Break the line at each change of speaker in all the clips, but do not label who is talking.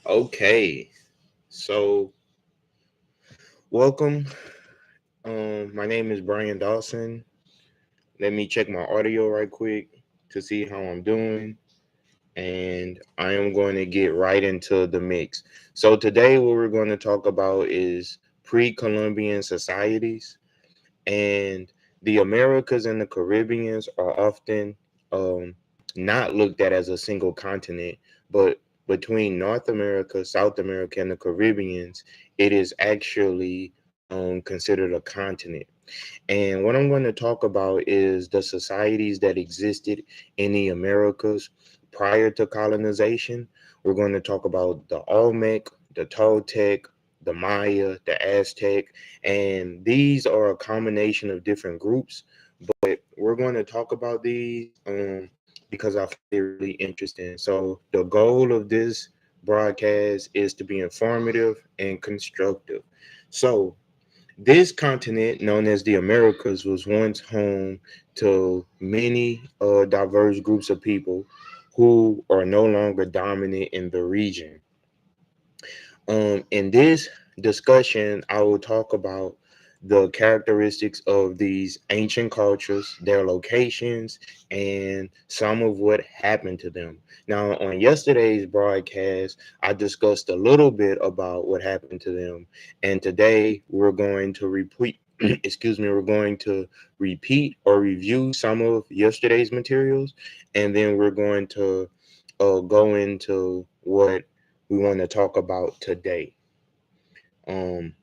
Okay, so welcome. My name is Brian Dawson. Let me check my audio right quick to see how I'm doing, and I am going to get right into the mix. So today, what we're going to talk about is pre-Columbian societies, and the Americas and the Caribbeans are often um, not looked at as a single continent, but between North America, South America, and the Caribbeans, it is actually considered a continent. And what I'm going to talk about is the societies that existed in the Americas prior to colonization. We're going to talk about the Olmec, the Toltec, the Maya, the Aztec, and these are a combination of different groups. But we're going to talk about these because I find it really interesting. So the goal of this broadcast is to be informative and constructive. So this continent, known as the Americas, was once home to many diverse groups of people who are no longer dominant in the region. In this discussion, I will talk about the characteristics of these ancient cultures, their locations, and some of what happened to them. Now, on yesterday's broadcast, I discussed a little bit about what happened to them, and today we're going to repeat. Excuse me, we're going to repeat or review some of yesterday's materials, and then we're going to go into what we want to talk about today. Um,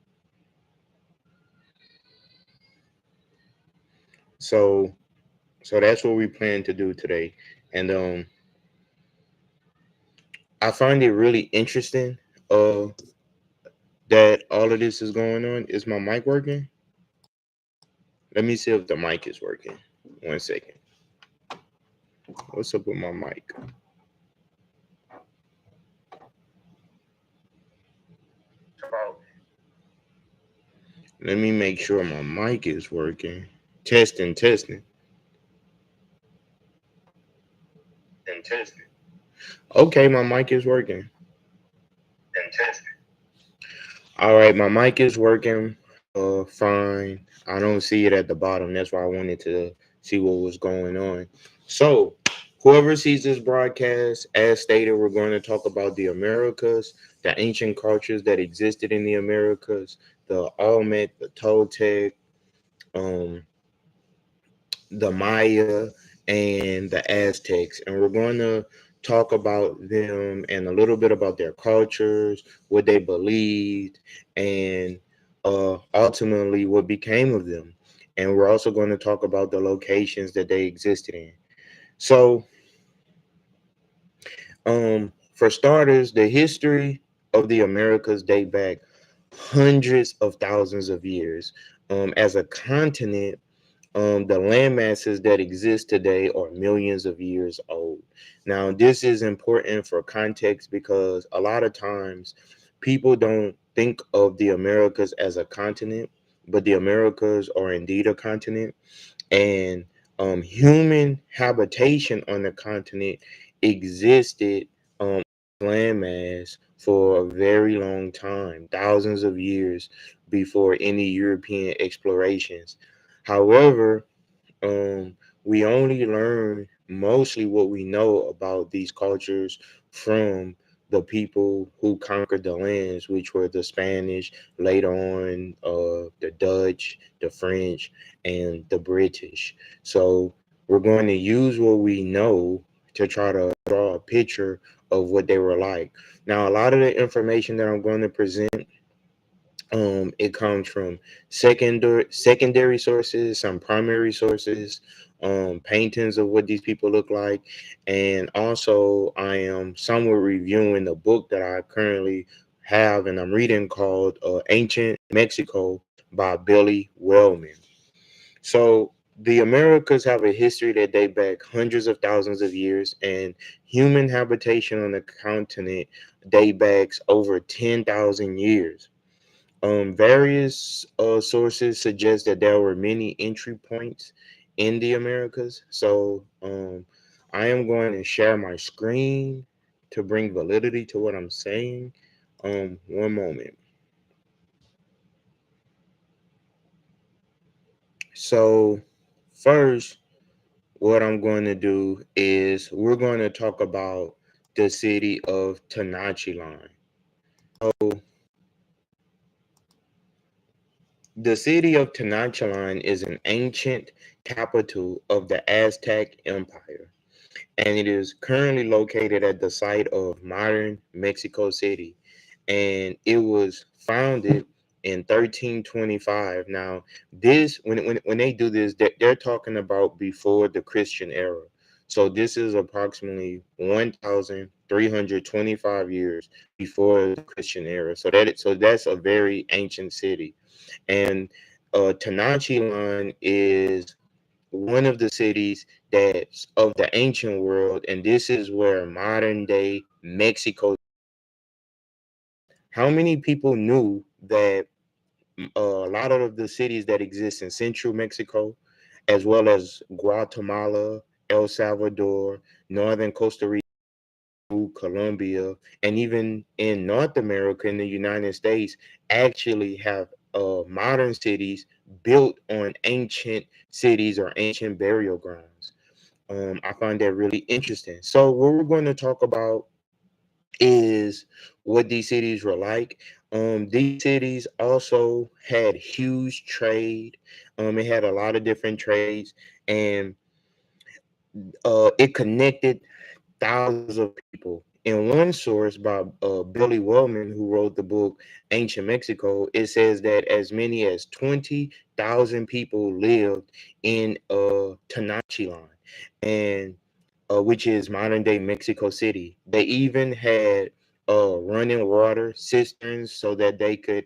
so so that's what we plan to do today, and I find it really interesting uh that all of this is going on. Is my mic working? Let me see if the mic is working. 1 second. What's up with my mic? Let me make sure my mic is working. Testing, testing, and testing. Okay, my mic is working. And testing. All right, my mic is working fine. I don't see it at the bottom. That's why I wanted to see what was going on. So, whoever sees this broadcast, as stated, we're going to talk about the Americas, the ancient cultures that existed in the Americas, the Olmec, the Toltec, um, the Maya, and the Aztecs. And we're going to talk about them and a little bit about their cultures, what they believed, and ultimately what became of them. And we're also going to talk about the locations that they existed in. So, for starters, the history of the Americas date back hundreds of thousands of years. As a continent, the land masses that exist today are millions of years old. Now, this is important for context because a lot of times people don't think of the Americas as a continent, but the Americas are indeed a continent, and human habitation on the continent existed landmass for a very long time, thousands of years before any European explorations. However, we only learn mostly what we know about these cultures from the people who conquered the lands, which were the Spanish, later on the Dutch, the French, and the British. So we're going to use what we know to try to draw a picture of what they were like. Now, a lot of the information that I'm going to present, it comes from secondary sources, some primary sources, paintings of what these people look like, and also I am somewhat reviewing the book that I currently have and I'm reading called Ancient Mexico by Billy Wellman. So the Americas have a history that date back hundreds of thousands of years, and human habitation on the continent date backs over 10,000 years. Various sources suggest that there were many entry points in the Americas. So I am going to share my screen to bring validity to what I'm saying. One moment. So first, what I'm going to do is we're going to talk about the city of Tenochtitlan. So the city of Tenochtitlan is an ancient capital of the Aztec Empire, and it is currently located at the site of modern Mexico City. And it was founded in 1325. Now, this when they do this, they're talking about before the Christian era. So this is approximately 1,325 years before the Christian era. So that's a very ancient city. And Tenochtitlan is one of the cities that's of the ancient world, and this is where modern day Mexico. How many people knew that a lot of the cities that exist in central Mexico, as well as Guatemala, El Salvador, northern Costa Rica, Colombia, and even in North America, in the United States, actually have modern cities built on ancient cities or ancient burial grounds? I find that really interesting. So, what we're going to talk about is what these cities were like. These cities also had huge trade. It had a lot of different trades, and it connected thousands of people. In one source by Billy Wellman, who wrote the book Ancient Mexico, it says that as many as 20,000 people lived in Tenochtitlan, and which is modern day Mexico City. They even had running water cisterns so that they could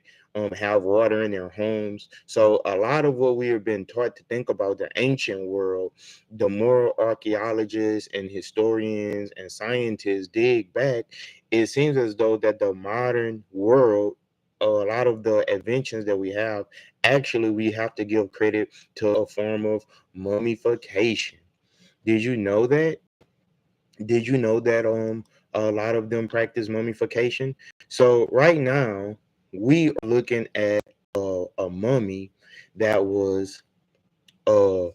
have water in their homes. So a lot of what we have been taught to think about the ancient world, the more archaeologists and historians and scientists dig back, it seems as though that the modern world, a lot of the inventions that we have, actually we have to give credit to a form of mummification. Did you know that? Did you know that a lot of them practice mummification? So right now we are looking at a mummy that was uh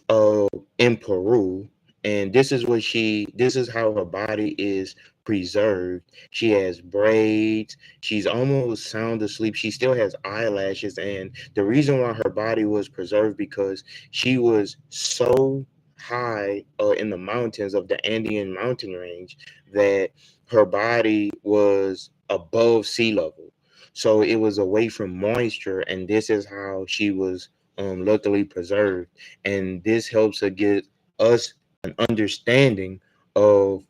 uh in Peru, and this is how her body is preserved. She has braids, she's almost sound asleep, she still has eyelashes, and the reason why her body was preserved because she was so high in the mountains of the Andean mountain range that her body was above sea level. So it was away from moisture, and this is how she was luckily preserved, and this helps to get us an understanding of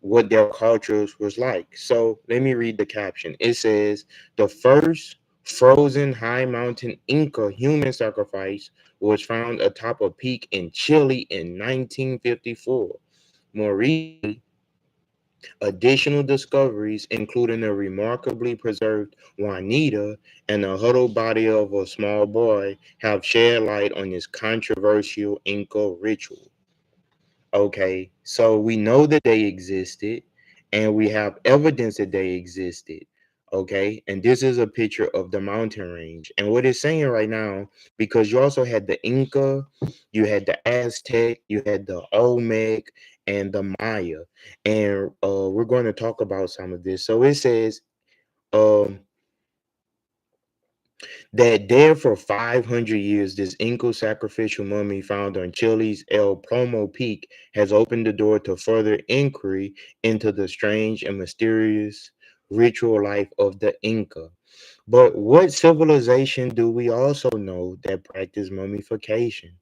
what their cultures was like. So let me read the caption. It says the first frozen high mountain Inca human sacrifice was found atop a peak in Chile in 1954. More recently, additional discoveries, including a remarkably preserved Juanita and a huddled body of a small boy, have shed light on this controversial Inca ritual. Okay, so we know that they existed, and we have evidence that they existed. Okay, and this is a picture of the mountain range. And what it's saying right now, because you also had the Inca, you had the Aztec, you had the Olmec, and the Maya. And we're going to talk about some of this. So it says, um, that there for 500 years, this Inca sacrificial mummy found on Chile's El Plomo Peak has opened the door to further inquiry into the strange and mysterious ritual life of the Inca. But what civilization do we also know that practice mummification?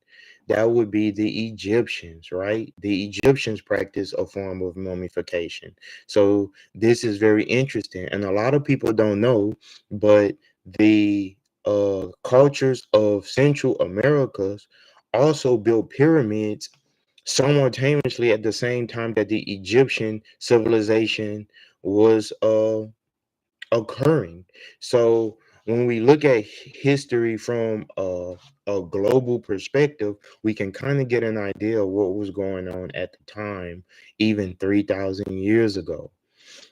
That would be the Egyptians, right? The Egyptians practice a form of mummification. So this is very interesting. And a lot of people don't know, but the cultures of Central Americas also built pyramids simultaneously at the same time that the Egyptian civilization was occurring. So when we look at history from a global perspective, we can kind of get an idea of what was going on at the time, even 3,000 years ago.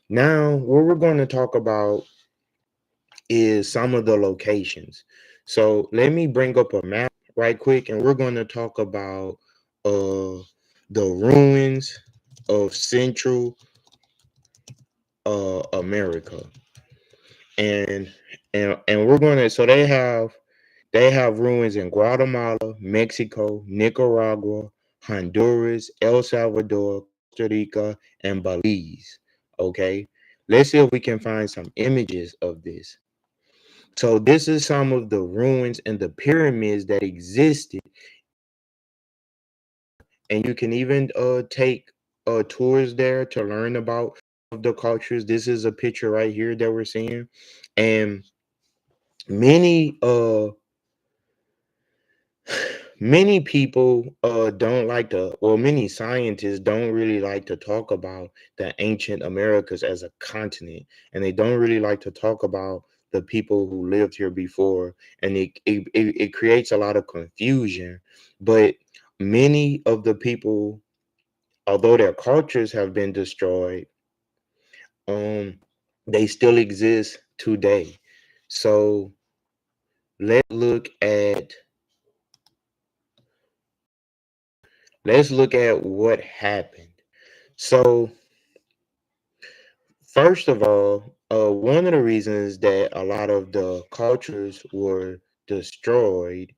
Now, what we're going to talk about is some of the locations. So let me bring up a map right quick, and we're going to talk about uh, the ruins of Central America, and and we're going to. So they have ruins in Guatemala, Mexico, Nicaragua, Honduras, El Salvador, Costa Rica, and Belize. Okay, let's see if we can find some images of this. So this is some of the ruins and the pyramids that existed, and you can even take tours there to learn about the cultures. This is a picture right here that we're seeing, and many many people don't like to, well, many scientists don't really like to talk about the ancient Americas as a continent, and they don't really like to talk about the people who lived here before, and it creates a lot of confusion. But many of the people, although their cultures have been destroyed, um, they still exist today. So let's look at what happened. So first of all, one of the reasons that a lot of the cultures were destroyed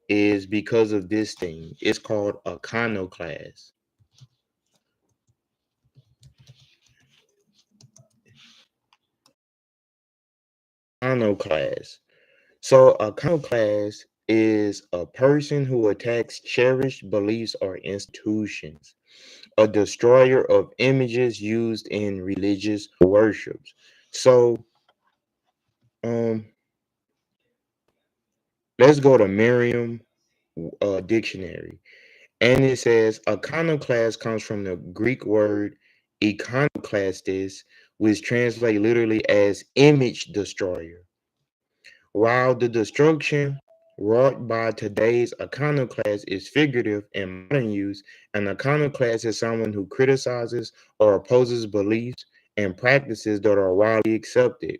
is because of this thing. It's called iconoclast. Iconoclast. So iconoclast is a person who attacks cherished beliefs or institutions, a destroyer of images used in religious worships. So um, let's go to Merriam dictionary. And it says iconoclast comes from the Greek word iconoclastis, which translates literally as image destroyer. While the destruction wrought by today's iconoclast is figurative in modern use, an iconoclast is someone who criticizes or opposes beliefs and practices that are widely accepted.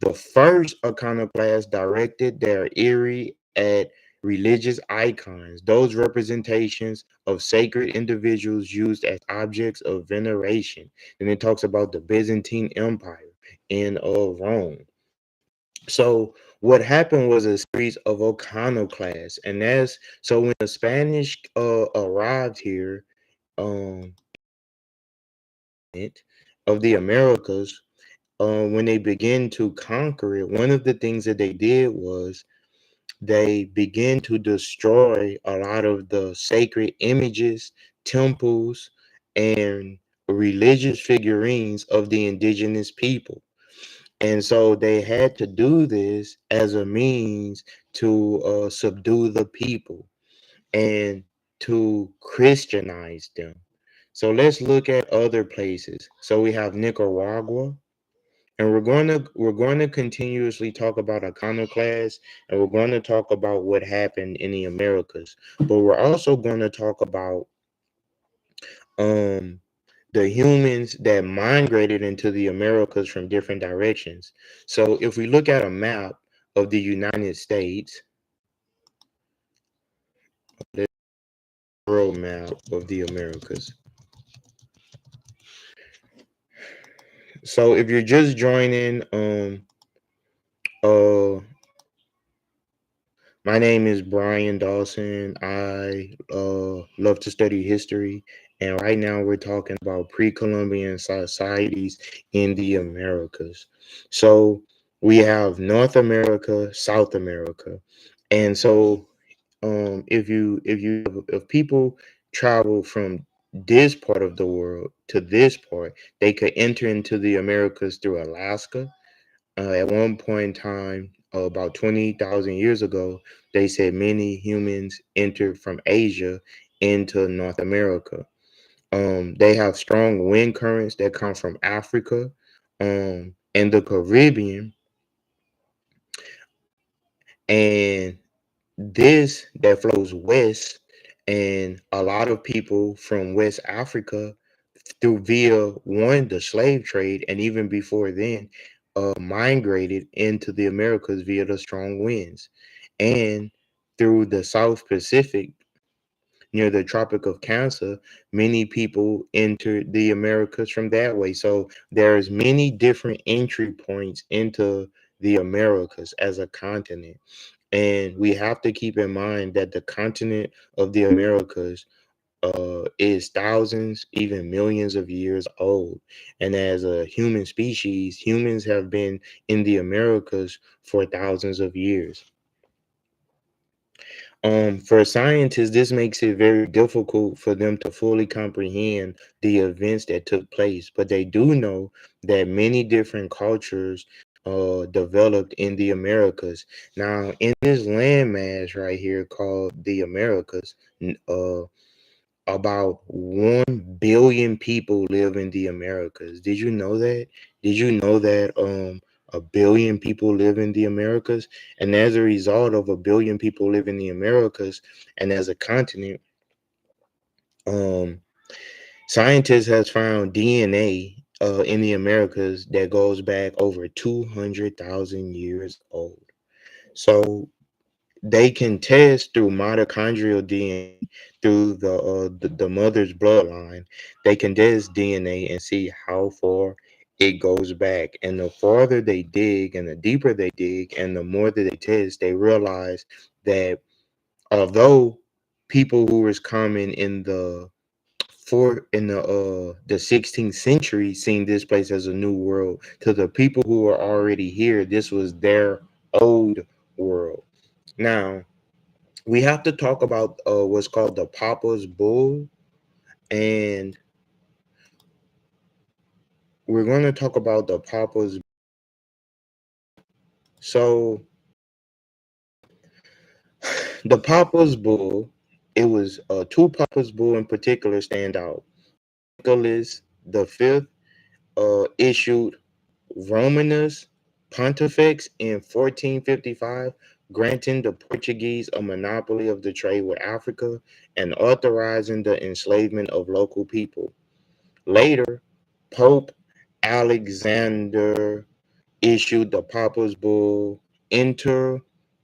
The first iconoclasts directed their ire at religious icons, those representations of sacred individuals used as objects of veneration. And it talks about the Byzantine Empire in Rome. So what happened was a series of iconoclasts, and that's so when the Spanish arrived here, um, it of the Americas, when they began to conquer it, one of the things that they did was they began to destroy a lot of the sacred images, temples, and religious figurines of the indigenous people. And so they had to do this as a means to subdue the people and to Christianize them. So let's look at other places. So we have Nicaragua, and we're going to continuously talk about iconoclasts, and we're going to talk about what happened in the Americas. But we're also going to talk about um the humans that migrated into the Americas from different directions. So if we look at a map of the United States, the world map of the Americas. So if you're just joining, uh my name is Brian Dawson. I love to study history, and right now we're talking about pre-Columbian societies in the Americas. So we have North America, South America, and so if people travel from this part of the world to this part, they could enter into the Americas through Alaska. At one point in time, about 20,000 years ago, they said many humans entered from Asia into North America. They have strong wind currents that come from Africa and the Caribbean, And this that flows west, and a lot of people from West Africa through via one the slave trade, and even before then, migrated into the Americas via the strong winds, and through the South Pacific near the Tropic of Cancer, many people entered the Americas from that way. So there's many different entry points into the Americas as a continent. And we have to keep in mind that the continent of the Americas is thousands, even millions of years old. And as a human species, humans have been in the Americas for thousands of years. For scientists, this makes it very difficult for them to fully comprehend the events that took place, but they do know that many different cultures developed in the Americas. Now, in this landmass right here called the Americas, about 1 billion people live in the Americas. Did you know that? Did you know that 1 billion people live in the Americas? And as a result of 1 billion people live in the Americas, and as a continent, um, scientists has found DNA in the Americas that goes back over 200,000 years old. So they can test through mitochondrial DNA through the mother's bloodline. They can test DNA and see how far it goes back. And the farther they dig and the deeper they dig and the more that they test, they realize that although people who was common in the 16th century seen this place as a new world, to the people who were already here, this was their old world. Now, we have to talk about what's called the Papa's Bull, and we're going to talk about the Papa's. So, the Papa's Bull, it was two Papa's Bull in particular stand out. Nicholas the Fifth issued Romanus Pontifex in 1455, granting the Portuguese a monopoly of the trade with Africa and authorizing the enslavement of local people. Later, Pope Alexander issued the Papa's Bull Inter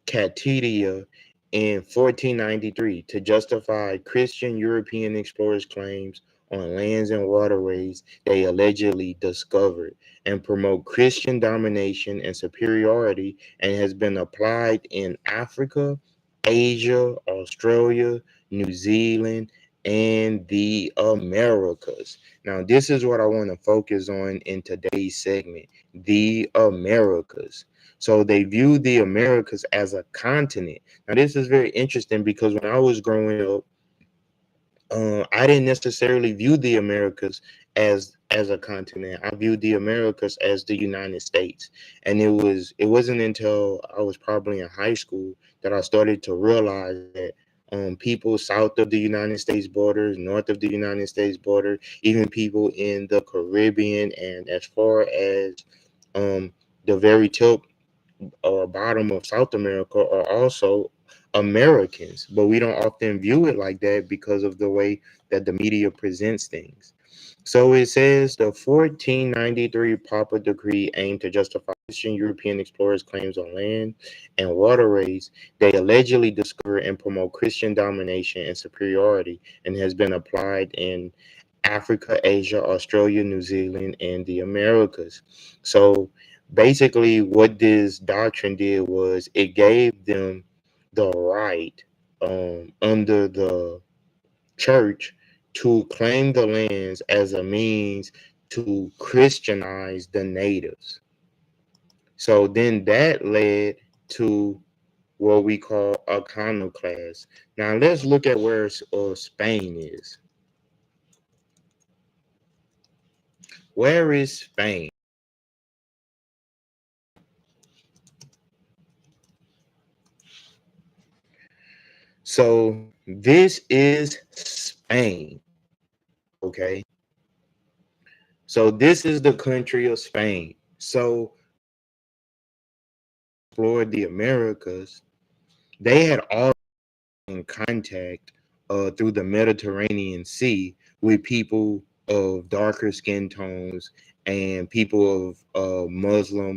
Catetia in 1493 to justify Christian European explorers' claims on lands and waterways they allegedly discovered and promote Christian domination and superiority, and has been applied in Africa, Asia, Australia, New Zealand, and the Americas. Now, this is what I want to focus on in today's segment: the Americas. So they view the Americas as a continent. Now, this is very interesting because when I was growing up, I didn't necessarily view the Americas as a continent. I viewed the Americas as the United States, and it wasn't until I was probably in high school that I started to realize that people south of the United States borders, north of the United States border, even people in the Caribbean, and as far as um, the very tip or bottom of South America are also Americans, but we don't often view it like that because of the way that the media presents things. So it says the 1493 Papa Decree aimed to justify Christian European explorers' claims on land and waterways they allegedly discover and promote Christian domination and superiority, and has been applied in Africa, Asia, Australia, New Zealand, and the Americas. So basically, what this doctrine did was it gave them the right under the church to claim the lands as a means to Christianize the natives. So then that led to what we call iconoclast. Now let's look at where Spain is. Where is Spain? So this is Spain. Okay. So this is the country of Spain. So explored the Americas. they had all in contact through the Mediterranean Sea with people of darker skin tones and people of Muslim,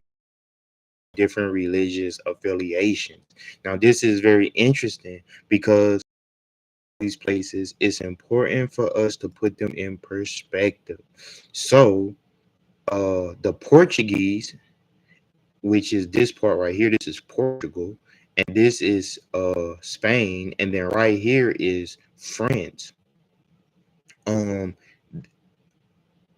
different religious affiliations. Now, this is very interesting because these places, it's important for us to put them in perspective. So, the Portuguese, which is this part right here, this is Portugal, and this is Spain, and then right here is France. Um,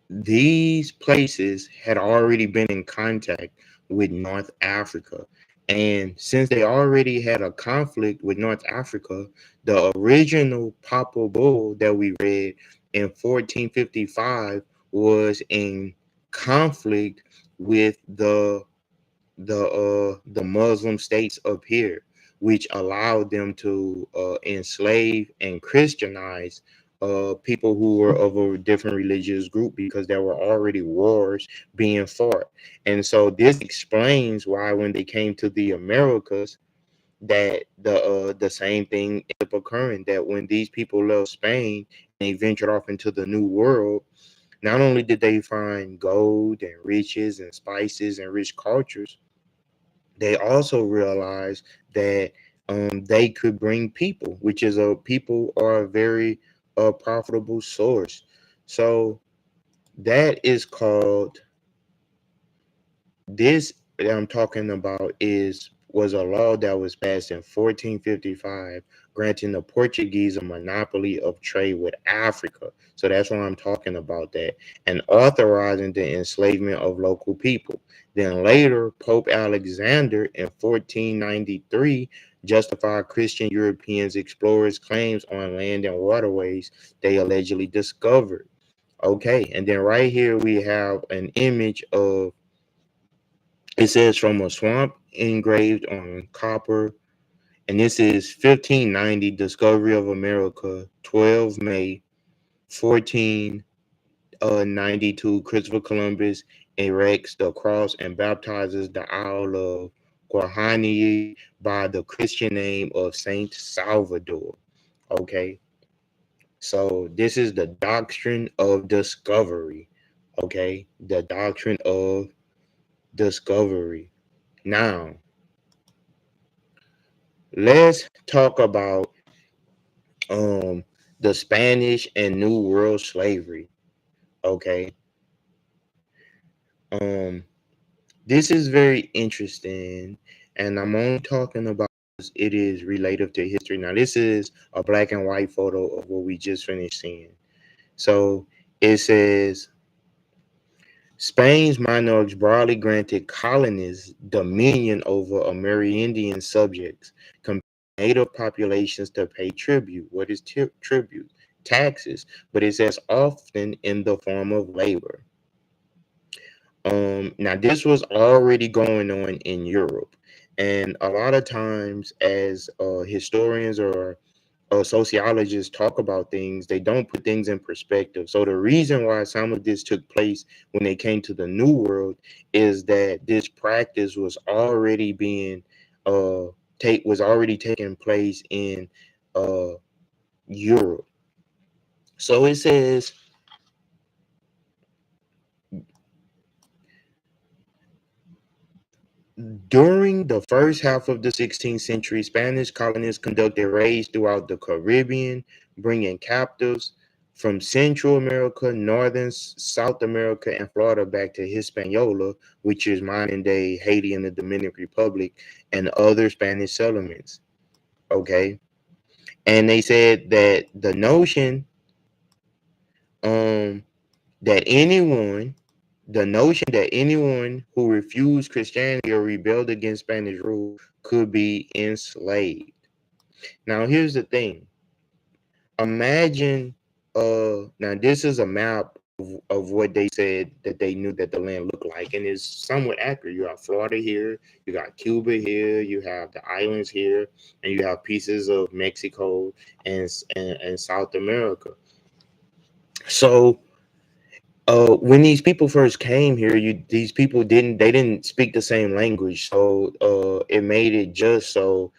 these places had already been in contact with North Africa. And since they already had a conflict with North Africa, the original Papal Bull that we read in 1455 was in conflict with the Muslim states up here, which allowed them to enslave and Christianize people who were of a different religious group because there were already wars being fought. And so this explains why when they came to the Americas, that the same thing ended up occurring. That when these people left Spain and they ventured off into the New World, not only did they find gold and riches and spices and rich cultures, they also realized that they could bring people, which is a people are a very profitable source. So that is called this that I'm talking about is was a law that was passed in 1455, granting the Portuguese a monopoly of trade with Africa. So that's why I'm talking about that, and authorizing the enslavement of local people. Then later, Pope Alexander in 1493 justified Christian Europeans explorers' claims on land and waterways they allegedly discovered. Okay, and then right here we have an image of it says from a swamp engraved on copper, and this is 1590 Discovery of America, 12 May 1492 Christopher Columbus erects the cross and baptizes the Isle of Guahani by the Christian name of Saint Salvador. Okay, so this is the doctrine of discovery. Okay, the doctrine of discovery. Now, let's talk about um the Spanish and New World slavery. Okay. Um this is very interesting, and I'm only talking about it is related to history. Now this is a black and white photo of what we just finished seeing. So it says Spain's monarchs broadly granted colonists dominion over Amerindian subjects, compelled native populations to pay tribute. What is tribute? Taxes, but it says often in the form of labor. Now this was already going on in Europe, and a lot of times, as historians or sociologists talk about things, they don't put things in perspective. So the reason why some of this took place when they came to the New World is that this practice was already being uh take was already taking place in uh Europe. So it says during the first half of the 16th century, Spanish colonists conducted raids throughout the Caribbean, bringing captives from Central America, Northern South America, and Florida back to Hispaniola, which is modern day Haiti and the Dominican Republic, and other Spanish settlements. Okay. And they said that the notion um, that anyone the notion that anyone who refused Christianity or rebelled against Spanish rule could be enslaved. Now, here's the thing. Imagine, now this is a map of what they said that they knew that the land looked like, and it's somewhat accurate. You have Florida here, you got Cuba here, you have the islands here, and you have pieces of Mexico and South America. So when these people first came here, these people didn't speak the same language, so it made it just so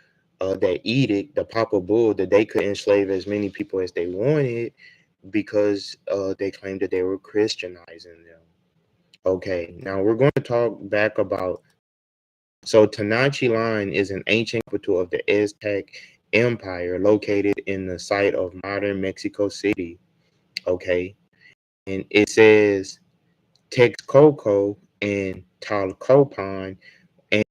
that edict, the Papa Bull, that they could enslave as many people as they wanted because they claimed that they were Christianizing them. Okay, now we're going to talk back about. So Tenochtitlan is an ancient capital of the Aztec Empire located in the site of modern Mexico City. Okay, and it says Texcoco and Talcopan and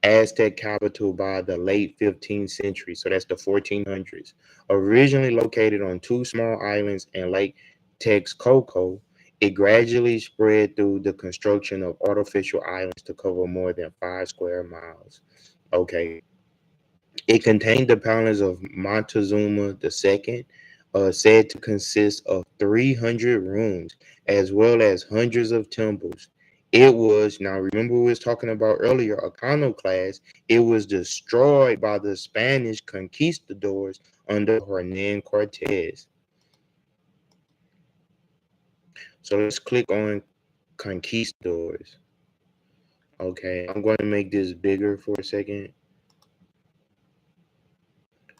Aztec capital by the late 15th century. So that's the 1400s. Originally located on two small islands in Lake Texcoco, it gradually spread through the construction of artificial islands to cover more than 5 square miles. Okay. It contained the palace of Montezuma II, said to consist of 300 rooms, as well as hundreds of temples. It was, now remember we was talking about earlier, iconoclast. It was destroyed by the Spanish conquistadors under Hernan Cortez. So let's click on conquistadors. Okay, I'm going to make this bigger for a second.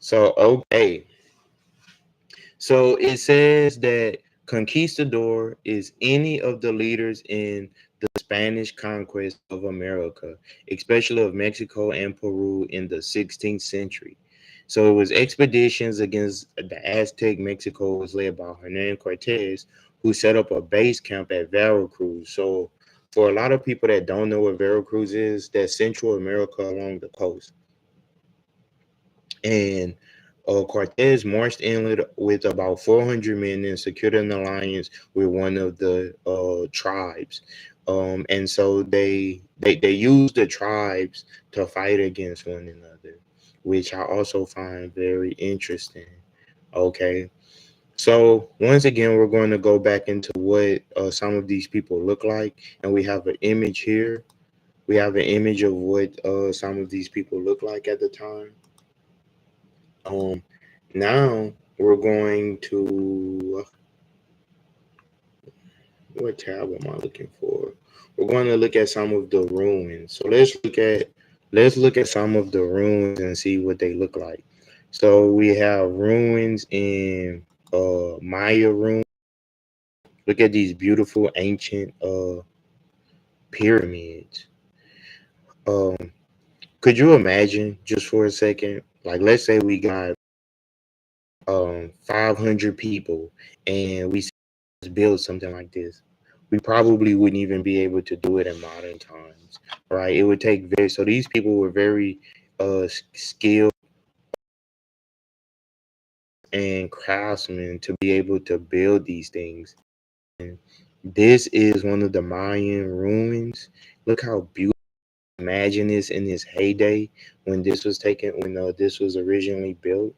So, okay. So it says that conquistador is any of the leaders in the Spanish conquest of America, especially of Mexico and Peru in the 16th century. So it was expeditions against the Aztec. Mexico was led by Hernan Cortez, who set up a base camp at Veracruz. So for a lot of people that don't know what Veracruz is, that's Central America along the coast. And Cortez marched inland with about 400 men and secured an alliance with one of the tribes. And so they used the tribes to fight against one another, which I also find very interesting. Okay, so once again, we're going to go back into what some of these people look like, and we have an image here. We have an image of what some of these people look like at the time. Um, Now we're going to, what tab am I looking for? We're going to look at some of the ruins. So let's look at some of the ruins and see what they look like. So we have ruins in Maya ruins. Look at these beautiful ancient pyramids. Um, could you imagine just for a second? Like let's say we got 500 people and we build something like this. We probably wouldn't even be able to do it in modern times, right? It would take very, so these people were very skilled and craftsmen to be able to build these things. And this is one of the Mayan ruins. Look how beautiful. Imagine this in its heyday when this was taken, when this was originally built.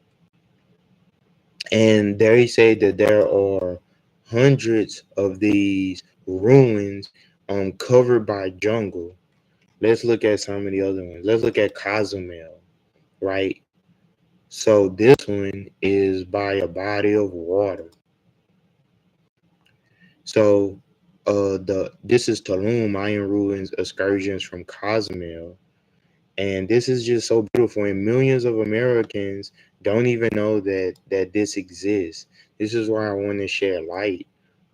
And they say that there are hundreds of these ruins covered by jungle. Let's look at some of the other ones. Let's look at Cozumel, right? So this one is by a body of water. So the this is Tulum Mayan ruins excursions from Cozumel. And this is just so beautiful. And millions of Americans don't even know that this exists. This is why I want to share light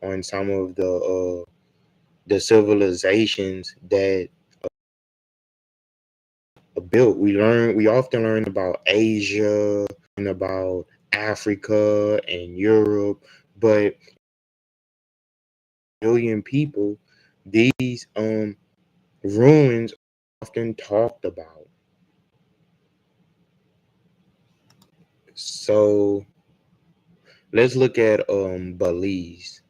on some of the civilizations that are built. We often learn about Asia and about Africa and Europe, but billion people, these ruins are often talked about. So let's look at Belize.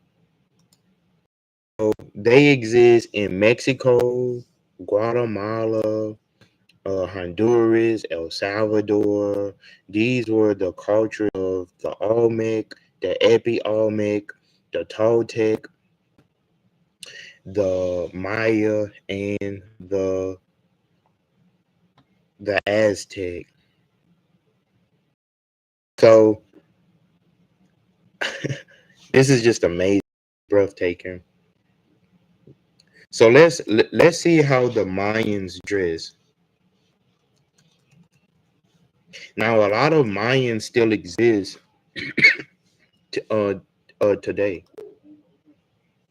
So they exist in Mexico, Guatemala, Honduras, El Salvador. These were the culture of the Olmec, the Epi Olmec, the Toltec, the Maya, and the Aztec. So this is just amazing, breathtaking. So let's see how the Mayans dress. Now, a lot of Mayans still exist t- uh, today.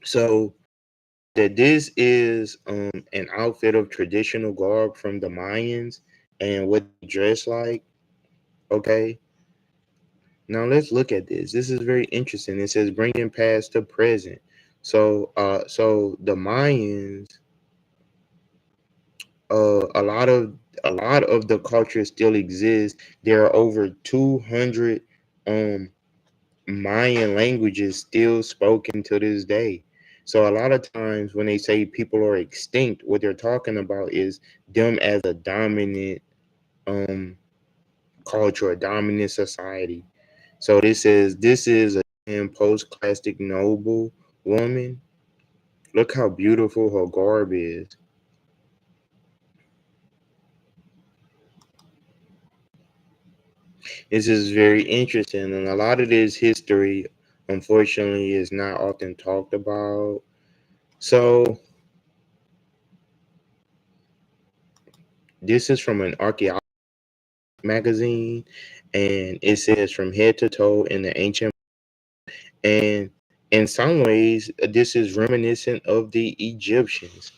So that this is an outfit of traditional garb from the Mayans and what they dress like. Okay, now let's look at this. This is very interesting. It says bringing past to present. So the Mayans, a lot of the culture still exists. There are over 200 um Mayan languages still spoken to this day. So a lot of times when they say people are extinct, what they're talking about is them as a dominant um culture, a dominant society. So this is a post-classic noble woman. Look how beautiful her garb is. This is very interesting, and a lot of this history, unfortunately, is not often talked about. So this is from an archaeology magazine, and it says from head to toe in the ancient. And in some ways, this is reminiscent of the Egyptians.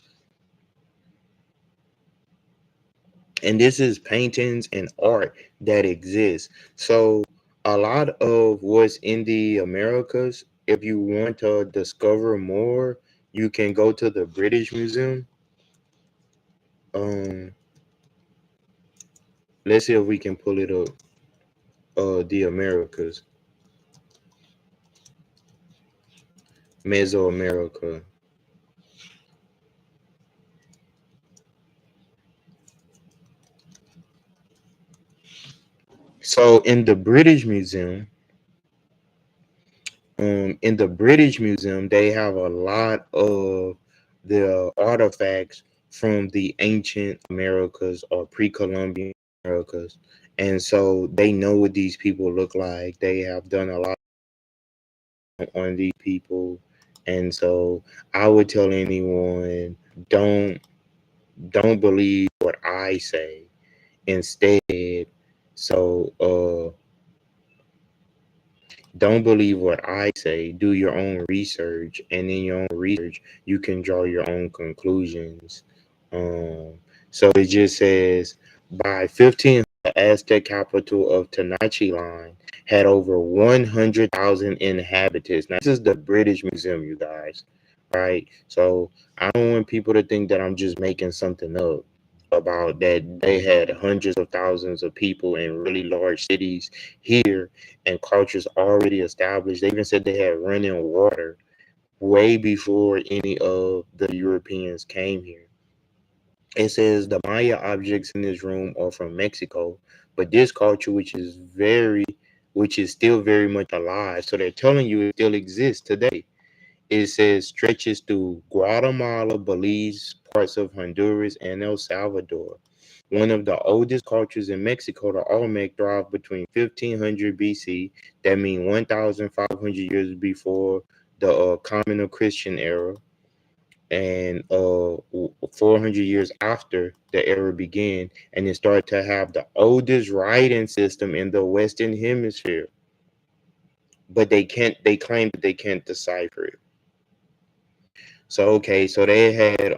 And this is paintings and art that exists. So a lot of what's in the Americas, if you want to discover more, you can go to the British Museum. Um, let's see if we can pull it up. The Americas, Mesoamerica. So in the British Museum, they have a lot of the artifacts from the ancient Americas or pre-Columbian Americas, and so they know what these people look like. They have done a lot on these people, and so I would tell anyone, don't don't believe what I say. Instead, so don't believe what I say. Do your own research, and in your own research, you can draw your own conclusions. Um, so it just says by 15, the Aztec capital of Tenochtitlan had over 100,000 inhabitants. Now, this is the British Museum, you guys, right? So I don't want people to think that I'm just making something up about that they had hundreds of thousands of people in really large cities here and cultures already established. They even said they had running water way before any of the Europeans came here. It says the Maya objects in this room are from Mexico, but this culture, which is still very much alive, so they're telling you it still exists today. It says stretches through Guatemala, Belize, parts of Honduras, and El Salvador. One of the oldest cultures in Mexico, the Olmec, thrived between 1500 BC, that means 1,500 years before the Common Christian era, and 400 years after the era began, and it started to have the oldest writing system in the Western Hemisphere. But they claim that they can't decipher it. So okay, so they had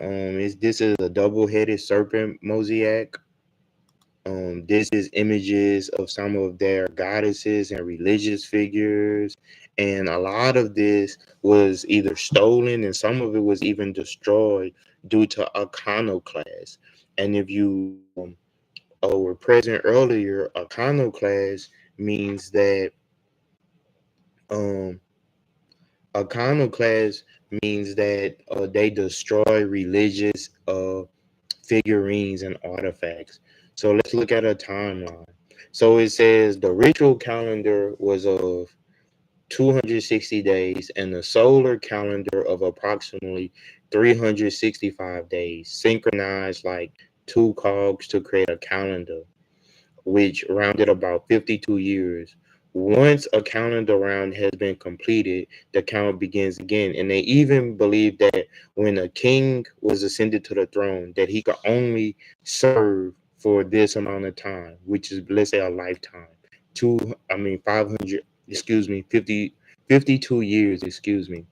this is a double-headed serpent mosaic. This is images of some of their goddesses and religious figures, and a lot of this was either stolen and some of it was even destroyed due to iconoclasts. And if you were present earlier, iconoclast means that um iconoclast means that they destroy religious figurines and artifacts. So let's look at a timeline. So it says the ritual calendar was of 260 days and the solar calendar of approximately 365 days, synchronized like two cogs to create a calendar, which rounded about 52 years. Once a calendar round has been completed, the count begins again. And they even believe that when a king was ascended to the throne, that he could only serve for this amount of time, which is, let's say, a lifetime. 500, excuse me, 52 years, excuse me.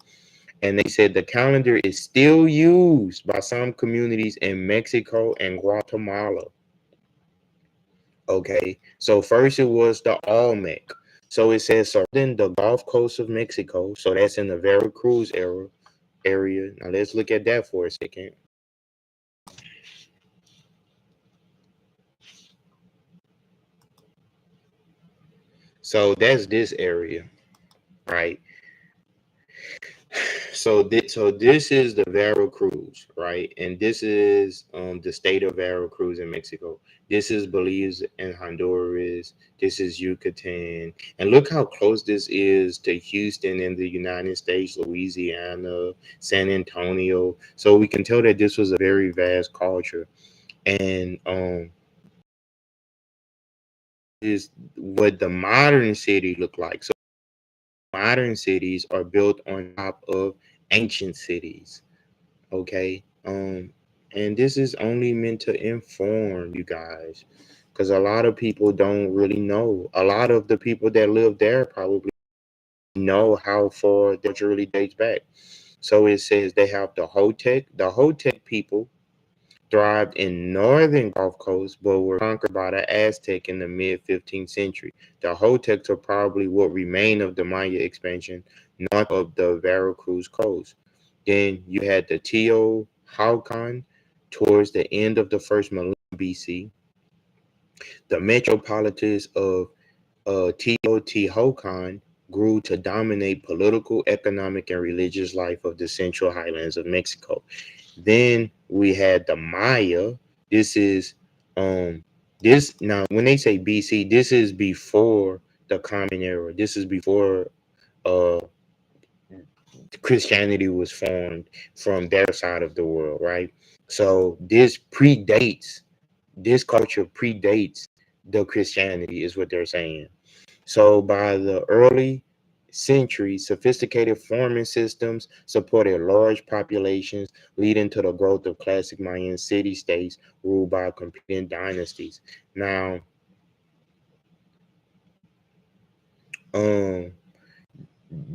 And they said the calendar is still used by some communities in Mexico and Guatemala. Okay, so first it was the Olmec. So it says, so then the Gulf Coast of Mexico. So that's in the Veracruz area. Now let's look at that for a second. So that's this area, right? So this is the Veracruz, right? And this is the state of Veracruz in Mexico. This is Belize and Honduras. This is Yucatan. And look how close this is to Houston in the United States, Louisiana, San Antonio. So we can tell that this was a very vast culture. And is what the modern city look like. So modern cities are built on top of ancient cities. Okay. And this is only meant to inform you guys, because a lot of people don't really know. A lot of the people that live there probably know how far that really dates back. So it says they have the Hotep. The Hotep people thrived in northern Gulf Coast, but were conquered by the Aztec in the mid 15th century. The Hoteps are probably what remained of the Maya expansion north of the Veracruz coast. Then you had the Teotihuacan towards the end of the first millennium BC. The metropolises of Teotihuacan grew to dominate political, economic, and religious life of the central highlands of Mexico. Then we had the Maya. This is this now when they say BC, this is before the Common Era. This is before uh Christianity was formed from their side of the world, right? So this culture predates the Christianity, is what they're saying. So by the early centuries, sophisticated farming systems supported large populations, leading to the growth of classic Mayan city-states ruled by competing dynasties. Now, um,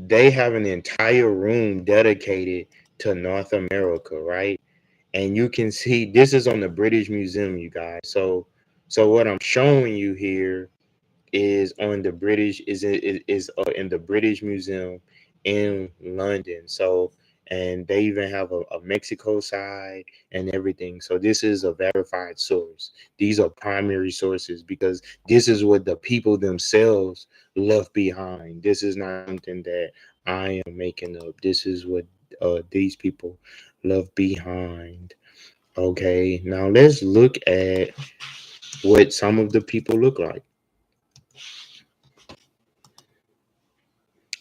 they have an entire room dedicated to North America, right? And you can see this is on the British Museum, you guys. So what I'm showing you here is on the British is in the British Museum in London. So and they even have a Mexico side and everything. So this is a verified source. These are primary sources because this is what the people themselves left behind. This is not something that I am making up. This is what these people left behind. Okay, now let's look at what some of the people look like.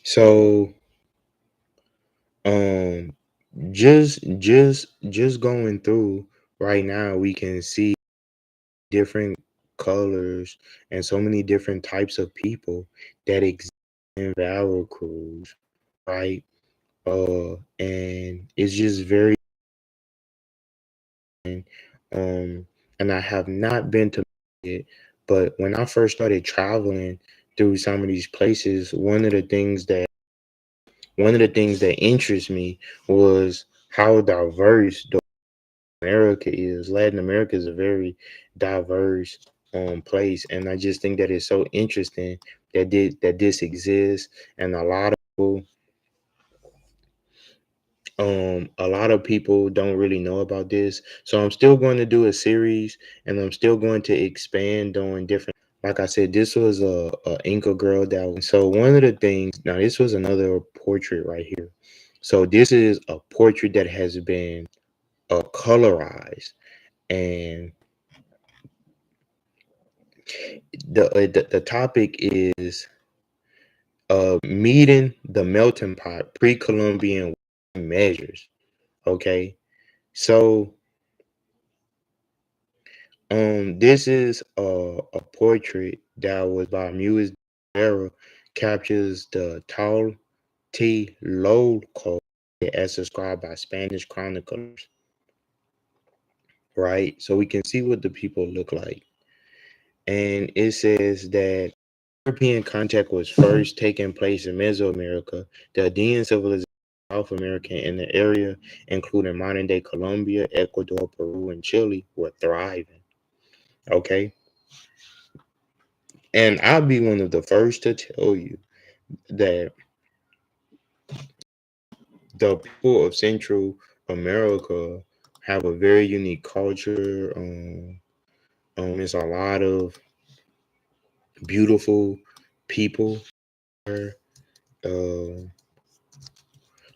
So um just going through right now, we can see different colors and so many different types of people that exist in Veracruz, right? And it's just very um and I have not been to it, but when I first started traveling through some of these places, one of the things that interests me was how diverse America is. Latin America is a very diverse place, and I just think that it's so interesting that this exists, and a lot of people don't really know about this. So I'm still going to do a series, and I'm still going to expand on different. Like I said, this was a Inca girl so one of the things. Now this was another portrait right here. So this is a portrait that has been colorized, and the topic is meeting the melting pot pre-Columbian measures. Okay, so this is a portrait that was by Mewis Era, captures the tall T low code as described by Spanish chroniclers, right? So we can see what the people look like. And it says that European contact was first taking place in Mesoamerica. The Andean civilization of South America and the area, including modern day Colombia, Ecuador, Peru, and Chile, were thriving. Okay. And I'll be one of the first to tell you that the people of Central America have a very unique culture. It's a lot of beautiful people. Uh,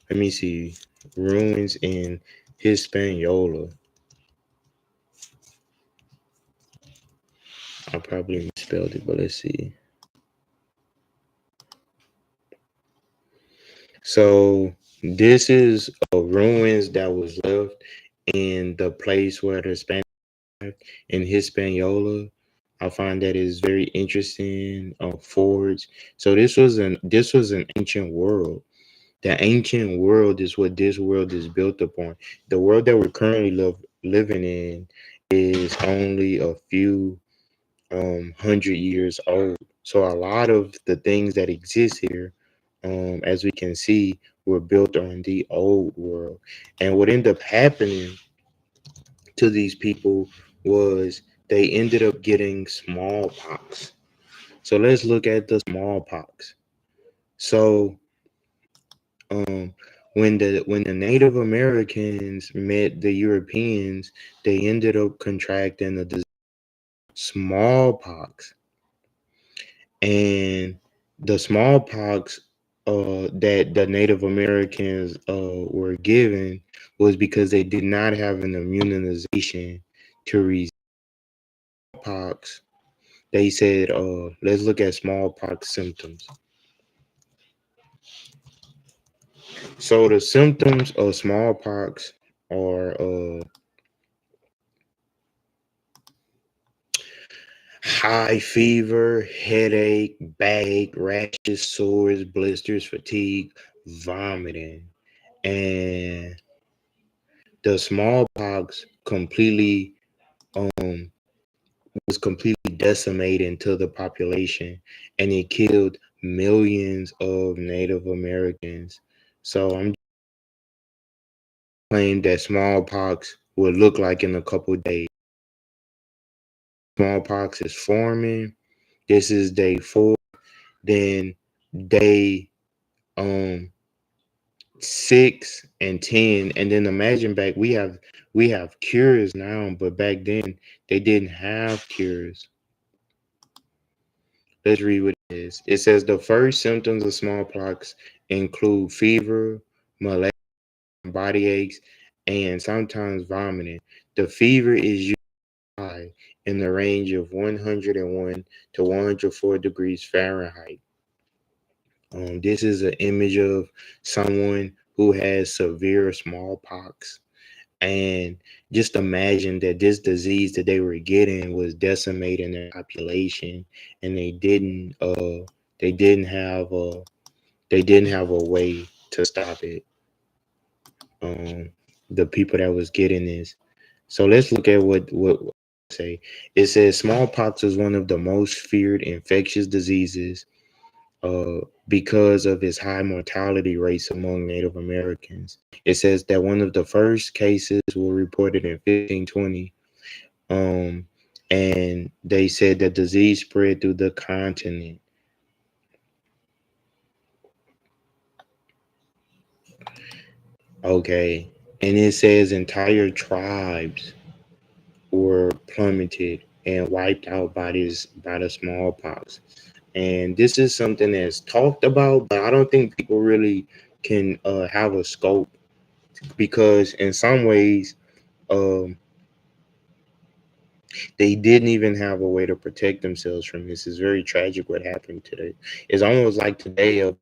let me see, ruins in Hispaniola. I probably misspelled it, but let's see. So this is a ruins that was left in the place where the Spanish in Hispaniola. I find that is very interesting. Forge. So this was an ancient world. The ancient world is what this world is built upon. The world that we're currently living in is only a few 100 years old. So a lot of the things that exist here, as we can see, were built on the old world. And what ended up happening to these people was they ended up getting smallpox. So let's look at the smallpox. So um, when the Native Americans met the Europeans, they ended up contracting the smallpox. And the smallpox that the Native Americans were given was because they did not have an immunization to resist smallpox. They said, let's look at smallpox symptoms. So the symptoms of smallpox are high fever, headache, backache, rashes, sores, blisters, fatigue, vomiting. And the smallpox um was completely decimating to the population, and it killed millions of Native Americans. So I'm claiming that smallpox will look like in a couple days. Smallpox is forming. This is day 4. Then day 6 and 10, and then imagine back we have cures now, but back then they didn't have cures. Let's read what it is. It says the first symptoms of smallpox include fever, malaria, body aches, and sometimes vomiting. The fever is usually high in the range of 101 to 104 degrees Fahrenheit. This is an image of someone who has severe smallpox. And just imagine that this disease that they were getting was decimating their population, and they didn't have a way to stop it. Um, the people that was getting this. So let's look at what say. It says smallpox is one of the most feared infectious diseases because of its high mortality rates among Native Americans. It says that one of the first cases were reported in 1520, um, and they said that disease spread through the continent. Okay, and it says entire tribes were plummeted and wiped out by the smallpox. And this is something that's talked about, but I don't think people really can have a scope, because in some ways um, they didn't even have a way to protect themselves from this. It's very tragic what happened today. It's almost like today, if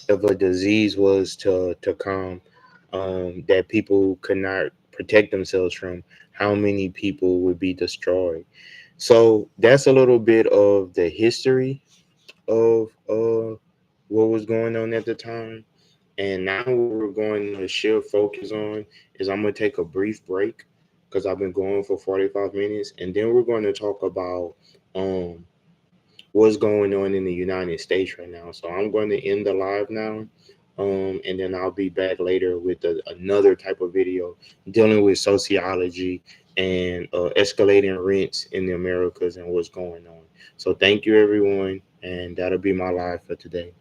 a disease was to come, that people could not protect themselves from, how many people would be destroyed. So that's a little bit of the history of what was going on at the time. And now what we're going to shift focus on is I'm going to take a brief break, because I've been going for 45 minutes, and then we're going to talk about um what's going on in the United States right now. So I'm going to end the live now. And then I'll be back later with another type of video dealing with sociology and escalating rents in the Americas and what's going on. So thank you, everyone, and that'll be my live for today.